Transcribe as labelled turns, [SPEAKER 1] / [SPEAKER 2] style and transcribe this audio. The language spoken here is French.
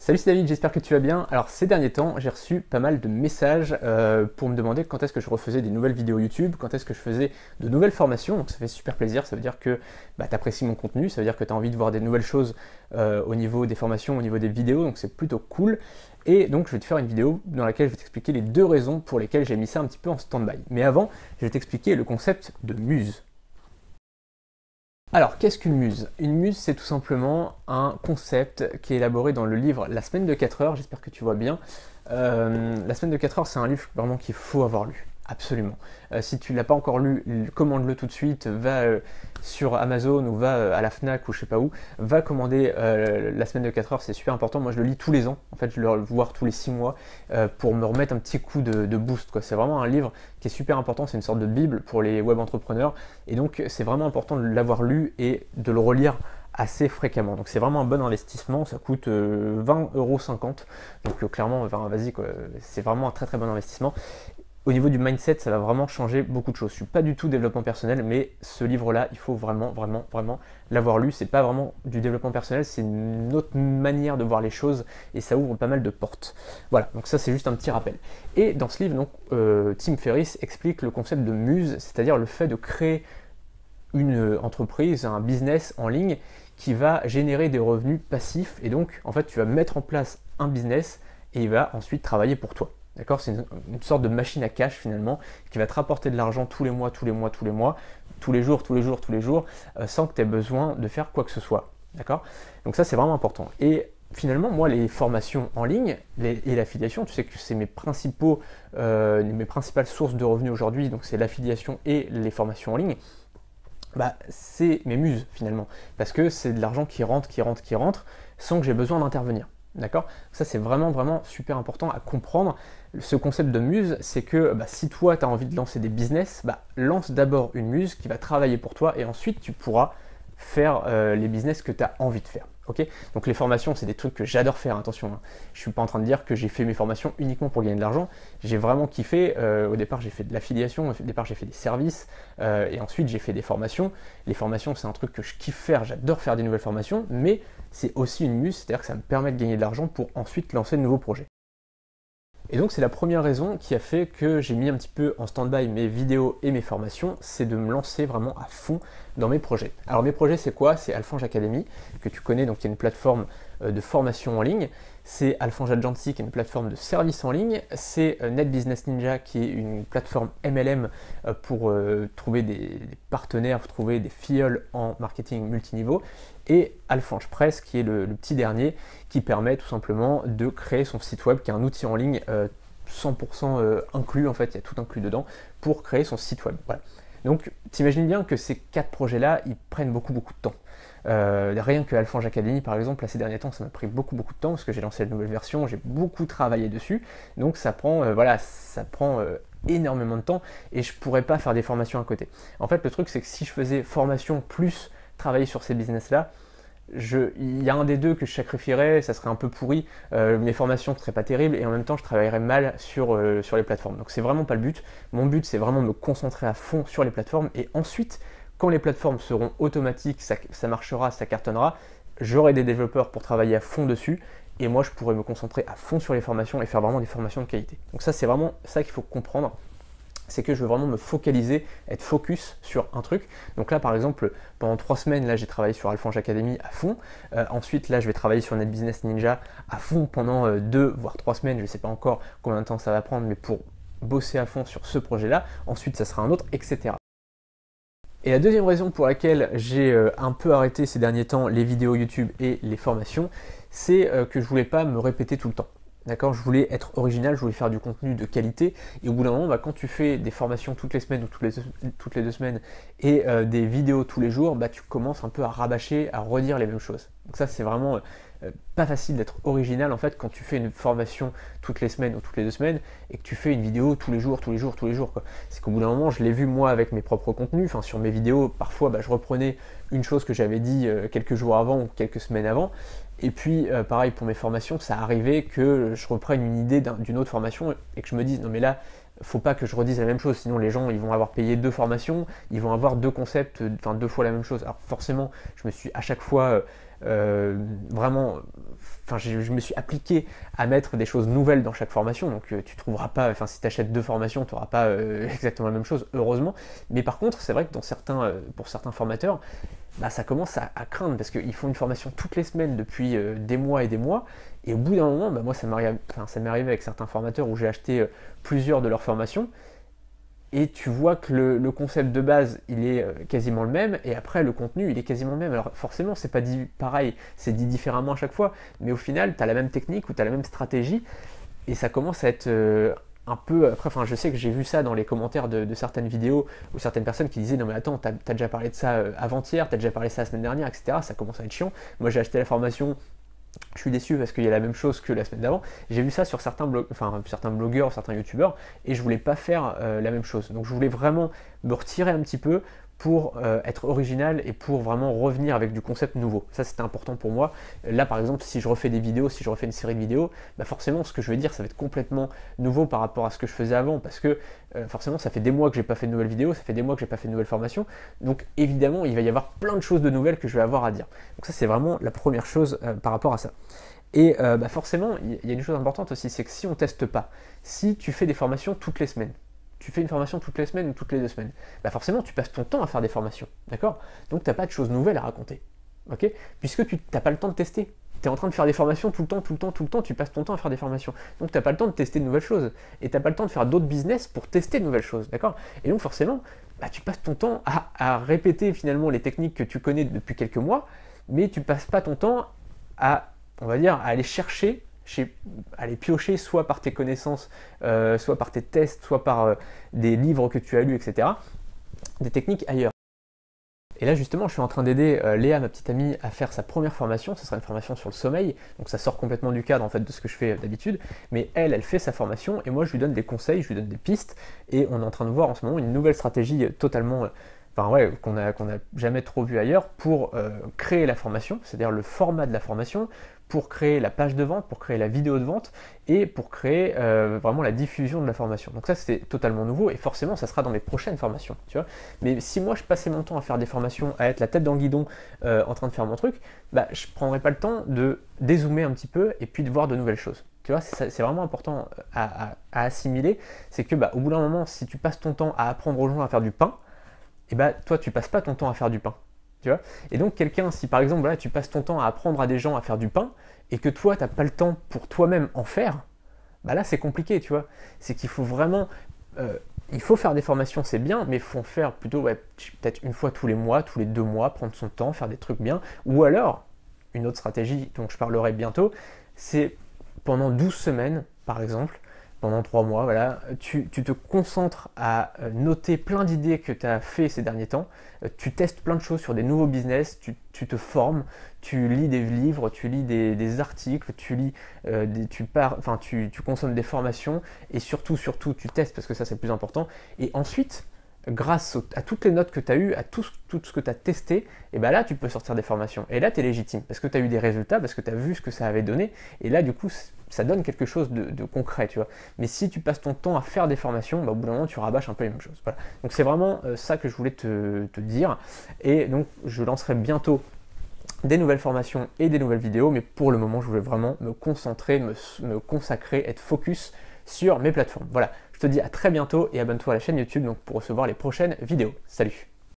[SPEAKER 1] Salut, c'est David, j'espère que tu vas bien. Alors ces derniers temps, j'ai reçu pas mal de messages pour me demander quand est-ce que je refaisais des nouvelles vidéos YouTube, quand est-ce que je faisais de nouvelles formations. Donc ça fait super plaisir, ça veut dire que tu apprécies mon contenu, ça veut dire que tu as envie de voir des nouvelles choses au niveau des formations, au niveau des vidéos, donc c'est plutôt cool. Et donc je vais te faire une vidéo dans laquelle je vais t'expliquer les deux raisons pour lesquelles j'ai mis ça un petit peu en stand-by. Mais avant, je vais t'expliquer le concept de muse. Alors, qu'est-ce qu'une muse? Une muse, c'est tout simplement un concept qui est élaboré dans le livre La semaine de 4 heures, j'espère que tu vois bien. La semaine de 4 heures, c'est un livre vraiment qu'il faut avoir lu, absolument. Si tu ne l'as pas encore lu, commande-le tout de suite, va sur Amazon ou va à la Fnac ou je sais pas où, va commander La semaine de 4 heures, c'est super important. Moi, je le lis tous les ans, en fait, je le vois tous les 6 mois pour me remettre un petit coup de boost, quoi. C'est vraiment un livre qui est super important, c'est une sorte de bible pour les web entrepreneurs, et donc c'est vraiment important de l'avoir lu et de le relire assez fréquemment. Donc c'est vraiment un bon investissement, ça coûte 20,50 €. Donc clairement, vas-y, quoi, c'est vraiment un très très bon investissement. Au niveau du mindset, ça va vraiment changer beaucoup de choses. Je suis pas du tout développement personnel, mais ce livre-là, il faut vraiment l'avoir lu. C'est pas vraiment du développement personnel, c'est une autre manière de voir les choses et ça ouvre pas mal de portes. Voilà, donc ça c'est juste un petit rappel. Et dans ce livre, donc, Tim Ferriss explique le concept de muse, c'est-à-dire le fait de créer une entreprise, un business en ligne qui va générer des revenus passifs, et donc en fait tu vas mettre en place un business et il va ensuite travailler pour toi. D'accord? C'est une sorte de machine à cash finalement qui va te rapporter de l'argent tous les mois, tous les jours, sans que tu aies besoin de faire quoi que ce soit. D'accord? Donc ça c'est vraiment important. Et finalement, moi, les formations en ligne et l'affiliation, tu sais que c'est mes principales sources de revenus aujourd'hui, donc c'est l'affiliation et les formations en ligne. C'est mes muses finalement, parce que c'est de l'argent qui rentre, sans que j'ai besoin d'intervenir. D'accord? Ça c'est vraiment super important à comprendre. Ce concept de muse, c'est que si toi tu as envie de lancer des business, lance d'abord une muse qui va travailler pour toi et ensuite tu pourras faire les business que tu as envie de faire. Ok? Donc les formations, c'est des trucs que j'adore faire, attention, hein. Je ne suis pas en train de dire que j'ai fait mes formations uniquement pour gagner de l'argent. J'ai vraiment kiffé. Au départ, j'ai fait de l'affiliation, au départ, j'ai fait des services, et ensuite, j'ai fait des formations. Les formations, c'est un truc que je kiffe faire, j'adore faire des nouvelles formations, mais c'est aussi une muse, c'est-à-dire que ça me permet de gagner de l'argent pour ensuite lancer de nouveaux projets. Et donc c'est la première raison qui a fait que j'ai mis un petit peu en stand-by mes vidéos et mes formations, c'est de me lancer vraiment à fond dans mes projets. Alors mes projets c'est quoi? C'est Alphonse Academy, que tu connais, donc qui est une plateforme de formation en ligne. C'est Alphonse Agency qui est une plateforme de service en ligne. C'est Net Business Ninja qui est une plateforme MLM pour trouver des partenaires, trouver des filleuls en marketing multiniveau. Et Alphonse Press qui est le petit dernier qui permet tout simplement de créer son site web, qui est un outil en ligne 100% inclus, en fait, il y a tout inclus dedans pour créer son site web. Voilà. Donc t'imagines bien que ces 4 projets-là, ils prennent beaucoup de temps. Rien que Alphonse Academy par exemple, là, ces derniers temps ça m'a pris beaucoup de temps parce que j'ai lancé la nouvelle version, j'ai beaucoup travaillé dessus, donc ça prend énormément de temps et je pourrais pas faire des formations à côté. En fait le truc c'est que si je faisais formation plus travailler sur ces business là, il y a un des deux que je sacrifierais, ça serait un peu pourri, mes formations ne seraient pas terribles et en même temps je travaillerais mal sur les plateformes. Donc c'est vraiment pas le but. Mon but c'est vraiment de me concentrer à fond sur les plateformes et ensuite quand les plateformes seront automatiques, ça marchera, ça cartonnera, j'aurai des développeurs pour travailler à fond dessus et moi je pourrai me concentrer à fond sur les formations et faire vraiment des formations de qualité. Donc ça c'est vraiment ça qu'il faut comprendre. C'est que je veux vraiment me focaliser, être focus sur un truc. Donc là par exemple, pendant 3 semaines, là j'ai travaillé sur Alphonse Academy à fond. Ensuite là je vais travailler sur Net Business Ninja à fond pendant 2 voire 3 semaines, je ne sais pas encore combien de temps ça va prendre, mais pour bosser à fond sur ce projet-là. Ensuite ça sera un autre, etc. Et la deuxième raison pour laquelle j'ai un peu arrêté ces derniers temps les vidéos YouTube et les formations, c'est que je voulais pas me répéter tout le temps. D'accord, je voulais être original, je voulais faire du contenu de qualité. Et au bout d'un moment, quand tu fais des formations toutes les semaines ou toutes les 2 semaines et des vidéos tous les jours, tu commences un peu à rabâcher, à redire les mêmes choses. Donc ça, c'est vraiment pas facile d'être original en fait quand tu fais une formation toutes les semaines ou toutes les 2 semaines et que tu fais une vidéo tous les jours, quoi. C'est qu'au bout d'un moment, je l'ai vu moi avec mes propres contenus, sur mes vidéos, parfois je reprenais une chose que j'avais dit quelques jours avant ou quelques semaines avant. Et puis pareil pour mes formations, ça arrivait que je reprenne une idée d'une autre formation et que je me dise non mais là faut pas que je redise la même chose, sinon les gens ils vont avoir payé 2 formations, ils vont avoir 2 concepts, 2 fois la même chose. Alors forcément je me suis à chaque fois vraiment, enfin je me suis appliqué à mettre des choses nouvelles dans chaque formation, donc tu trouveras pas, enfin si tu achètes 2 formations, tu n'auras pas exactement la même chose, heureusement, mais par contre c'est vrai que pour certains formateurs, bah, ça commence à craindre, parce qu'ils font une formation toutes les semaines depuis des mois et des mois, et au bout d'un moment, bah, moi ça m'est arrivé avec certains formateurs où j'ai acheté plusieurs de leurs formations, et tu vois que le concept de base, il est quasiment le même, et après le contenu, il est quasiment le même. Alors forcément, c'est pas dit pareil, c'est dit différemment à chaque fois, mais au final, tu as la même technique ou tu as la même stratégie, et ça commence à être un peu... Après, enfin, je sais que j'ai vu ça dans les commentaires de certaines vidéos, ou certaines personnes qui disaient, non mais attends, t'as déjà parlé de ça avant-hier, t'as déjà parlé de ça la semaine dernière, etc. Ça commence à être chiant. Moi, j'ai acheté la formation, je suis déçu parce qu'il y a la même chose que la semaine d'avant. J'ai vu ça sur certains blogueurs, certains youtubeurs, et je voulais pas faire la même chose. Donc je voulais vraiment me retirer un petit peu pour être original et pour vraiment revenir avec du concept nouveau. Ça c'était important pour moi. Là par exemple, si je refais des vidéos, si je refais une série de vidéos, bah forcément ce que je vais dire ça va être complètement nouveau par rapport à ce que je faisais avant, parce que forcément ça fait des mois que j'ai pas fait de nouvelles vidéos, ça fait des mois que j'ai pas fait de nouvelles formations, donc évidemment il va y avoir plein de choses de nouvelles que je vais avoir à dire. Donc ça c'est vraiment la première chose par rapport à ça. Et bah forcément, il y a une chose importante aussi, c'est que si on teste pas, si tu fais des formations toutes les semaines, tu fais une formation toutes les semaines ou toutes les 2 semaines, bah forcément tu passes ton temps à faire des formations, d'accord? Donc tu n'as pas de choses nouvelles à raconter, ok? Puisque tu n'as pas le temps de tester. Tu es en train de faire des formations tout le temps, tout le temps, tout le temps, tu passes ton temps à faire des formations. Donc tu n'as pas le temps de tester de nouvelles choses. Et tu n'as pas le temps de faire d'autres business pour tester de nouvelles choses, d'accord? Et donc forcément, bah, tu passes ton temps à répéter finalement les techniques que tu connais depuis quelques mois, mais tu passes pas ton temps à, on va dire, à aller chercher, à aller piocher soit par tes connaissances, soit par tes tests, soit par des livres que tu as lus, etc., des techniques ailleurs. Et là justement, je suis en train d'aider Léa, ma petite amie, à faire sa première formation. Ce sera une formation sur le sommeil, donc ça sort complètement du cadre en fait de ce que je fais d'habitude. Mais elle fait sa formation et moi je lui donne des conseils, je lui donne des pistes, et on est en train de voir en ce moment une nouvelle stratégie totalement, enfin ouais, qu'on a jamais trop vu ailleurs pour créer la formation, c'est-à-dire le format de la formation, pour créer la page de vente, pour créer la vidéo de vente et pour créer vraiment la diffusion de la formation. Donc ça c'est totalement nouveau et forcément ça sera dans mes prochaines formations, tu vois. Mais si moi je passais mon temps à faire des formations, à être la tête dans le guidon en train de faire mon truc, bah je prendrais pas le temps de dézoomer un petit peu et puis de voir de nouvelles choses. Tu vois, c'est vraiment important à assimiler, c'est que bah, au bout d'un moment, si tu passes ton temps à apprendre aux gens à faire du pain, et bah toi tu passes pas ton temps à faire du pain. Tu vois, et donc quelqu'un, si par exemple là, tu passes ton temps à apprendre à des gens à faire du pain et que toi tu n'as pas le temps pour toi-même en faire, bah là c'est compliqué, tu vois. C'est qu'il faut vraiment, il faut faire des formations, c'est bien, mais il faut en faire plutôt peut-être une fois tous les mois, tous les 2 mois, prendre son temps, faire des trucs bien. Ou alors, une autre stratégie dont je parlerai bientôt, c'est pendant 12 semaines, par exemple, pendant 3 mois, voilà, tu te concentres à noter plein d'idées que tu as fait ces derniers temps, tu testes plein de choses sur des nouveaux business, tu te formes, tu lis des livres, tu lis des articles, tu lis, tu consommes des formations et surtout, tu testes parce que ça c'est le plus important. Et ensuite, grâce à toutes les notes que tu as eues, à tout ce que tu as testé, et ben là tu peux sortir des formations. Et là tu es légitime parce que tu as eu des résultats, parce que tu as vu ce que ça avait donné, et là du coup ça donne quelque chose de concret, tu vois. Mais si tu passes ton temps à faire des formations, bah, au bout d'un moment tu rabâches un peu les mêmes choses. Voilà. Donc c'est vraiment ça que je voulais te dire, et donc je lancerai bientôt des nouvelles formations et des nouvelles vidéos, mais pour le moment je voulais vraiment me concentrer, me consacrer, être focus sur mes plateformes. Voilà, je te dis à très bientôt et abonne-toi à la chaîne YouTube donc pour recevoir les prochaines vidéos. Salut!